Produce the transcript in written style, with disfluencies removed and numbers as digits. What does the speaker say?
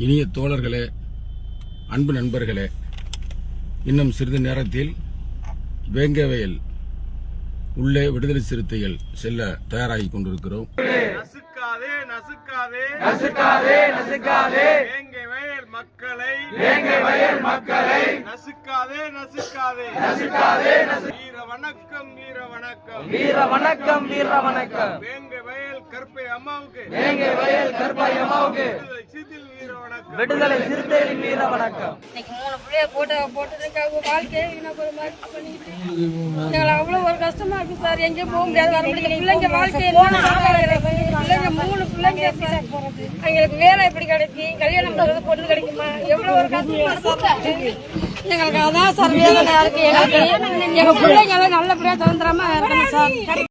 இனிய தோழர்களே, அன்பு நண்பர்களே, இன்னும் சிறிது நேரத்தில் வேங்கவயல் உள்ளே விடுதலை சிறுத்தைகள் செல்ல தயாராகி கொண்டிருக்கிறோம். நசுக்காதே நசுக்காதே நசுக்காதே நசுக்காதே வேங்கவயல் மக்களை நசுக்காதே நசுக்காதே நசுக்காதே வீர வணக்கம் வீர வணக்கம் வீர வணக்கம் வீர வணக்கம் வேங்கவயல் கற்பை அம்மாவுக்கு வேங்கவயல் கற்பை அம்மாவுக்கு சிதில் வீர வணக்கம் விடுதலை சிறுத்தைகளின் வீர வணக்கம். இன்னைக்கு 3 பிள்ளைய போட்டதுக்காக வாழ்க்கையை வீணாக்குற மாதிரி பண்ணிட்டு எங்களுக்கு அவ்வளவு ஒரு கஷ்டமா இருக்கு சார். எங்கேயும் போக முடியாது, வர முடியாது. பிள்ளைங்க வாழ்க்கையை பிள்ளைங்க 3 பிள்ளைங்க எங்களுக்கு வேலை எப்படி கிடைக்கும், கல்யாணம் பண்றது பொண்ணு கிடைக்குமா, எவ்வளவு ஒரு கஷ்டமா இருக்கு. எங்களுக்கு அதான் சார் வேதனையா இருக்கு. எங்க பிள்ளைங்க எல்லாம் நல்லபடியா சுதந்திரமா இருக்கணும் சார்.